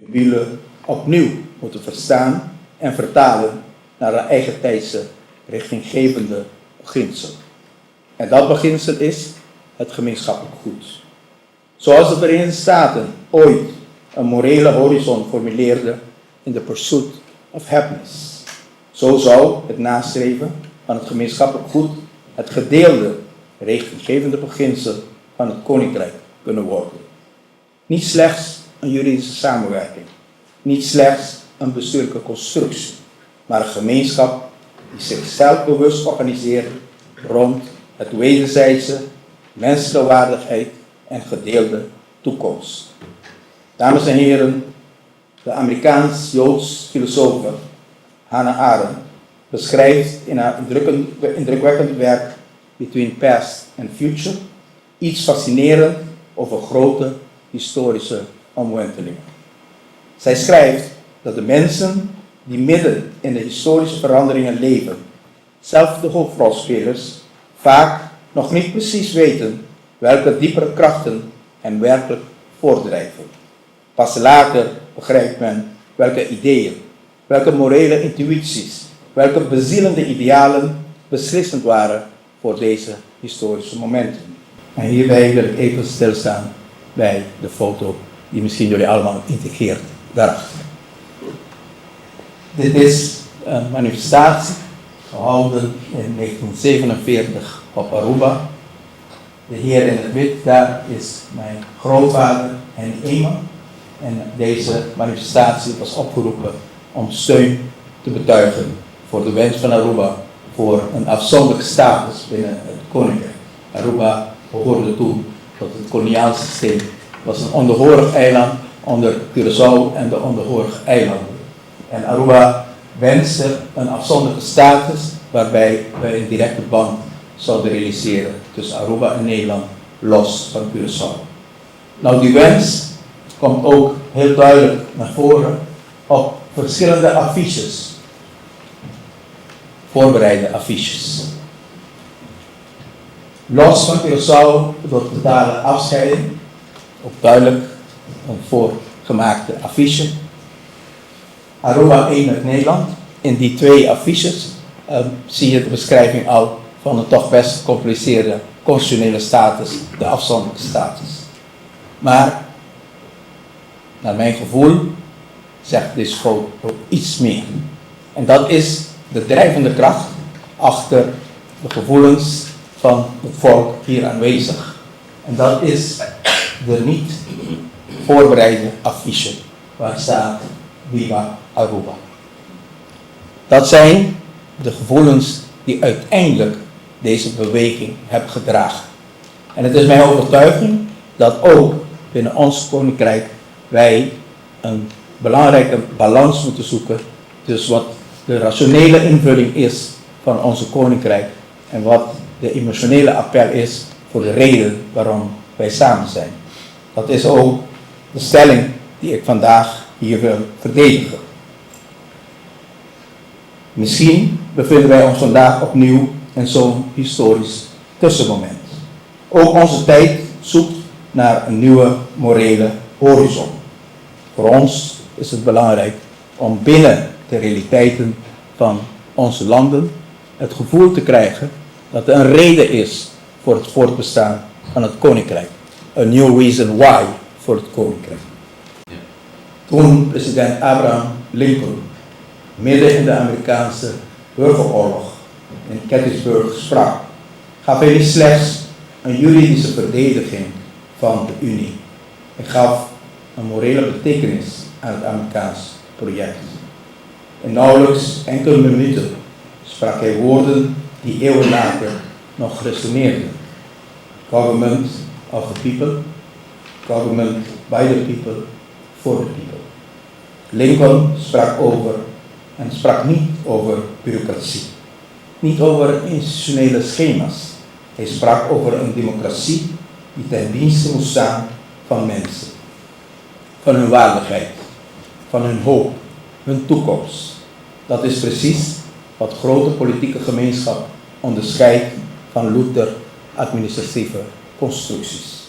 wielen opnieuw moeten verstaan en vertalen naar een eigen tijdse richtinggevende beginsel. En dat beginsel is het gemeenschappelijk goed. Zoals de Verenigde Staten ooit een morele horizon formuleerde in The Pursuit of Happiness, zo zou het nastreven van het gemeenschappelijk goed het gedeelde richtinggevende beginsel van het koninkrijk kunnen worden. Niet slechts een juridische samenwerking, niet slechts een bestuurlijke constructie, maar een gemeenschap die zichzelf bewust organiseert rond het wederzijdse, menselijke waardigheid en gedeelde toekomst. Dames en heren, de Amerikaans-Joods filosoof Hannah Arendt beschrijft in haar indrukwekkend werk Between Past and Future iets fascinerends over grote historische omwentelingen. Zij schrijft dat de mensen die midden in de historische veranderingen leven, zelf de hoofdrolspelers, vaak nog niet precies weten welke diepere krachten hen werkelijk voortdrijven. Pas later begrijpt men welke ideeën, welke morele intuïties, welke bezielende idealen beslissend waren voor deze historische momenten. En hierbij wil ik even stilstaan bij de foto die misschien jullie allemaal integreert daarachter. Dit is een manifestatie gehouden in 1947 op Aruba. De heer in het wit, daar is mijn grootvader en Ema. En deze manifestatie was opgeroepen om steun te betuigen voor de wens van Aruba voor een afzonderlijke status binnen het koninkrijk. Aruba behoorde toen tot het koloniaal systeem. Het was een onderhorig eiland onder Curaçao en de onderhorige eilanden. En Aruba wenste een afzonderlijke status waarbij wij een directe band zouden realiseren tussen Aruba en Nederland, los van Curaçao. Nou, die wens komt ook heel duidelijk naar voren op verschillende affiches, voorbereide affiches. Los van Curaçao door totale afscheiding, ook duidelijk een voorgemaakte affiche. Aruba 1 met Nederland. In die twee affiches zie je de beschrijving al van een toch best gecompliceerde constitutionele status, de afzonderlijke status. Maar, naar mijn gevoel, zegt deze foto ook iets meer. En dat is de drijvende kracht achter de gevoelens van het volk hier aanwezig. En dat is de niet voorbereide affiche waar staat Viva Aruba. Dat zijn de gevoelens die uiteindelijk deze beweging hebben gedragen. En het is mijn overtuiging dat ook binnen ons koninkrijk wij een belangrijke balans moeten zoeken tussen wat de rationele invulling is van onze koninkrijk en wat de emotionele appel is voor de reden waarom wij samen zijn. Dat is ook de stelling die ik vandaag hier wil verdedigen. Misschien bevinden wij ons vandaag opnieuw in zo'n historisch tussenmoment. Ook onze tijd zoekt naar een nieuwe morele horizon. Voor ons is het belangrijk om binnen de realiteiten van onze landen het gevoel te krijgen dat er een reden is voor het voortbestaan van het koninkrijk. A new reason why voor het koninkrijk. Toen president Abraham Lincoln midden in de Amerikaanse burgeroorlog in Gettysburg sprak, gaf hij niet slechts een juridische verdediging van de Unie. Hij gaf een morele betekenis aan het Amerikaans project. In nauwelijks enkele minuten sprak hij woorden die eeuwen later nog resoneerden. Government of the people, government by the people, for the people. Lincoln sprak niet over bureaucratie, niet over institutionele schema's. Hij sprak over een democratie die ten dienste moest staan van mensen, van hun waardigheid, van hun hoop, hun toekomst. Dat is precies wat grote politieke gemeenschap onderscheidt van louter administratieve constructies.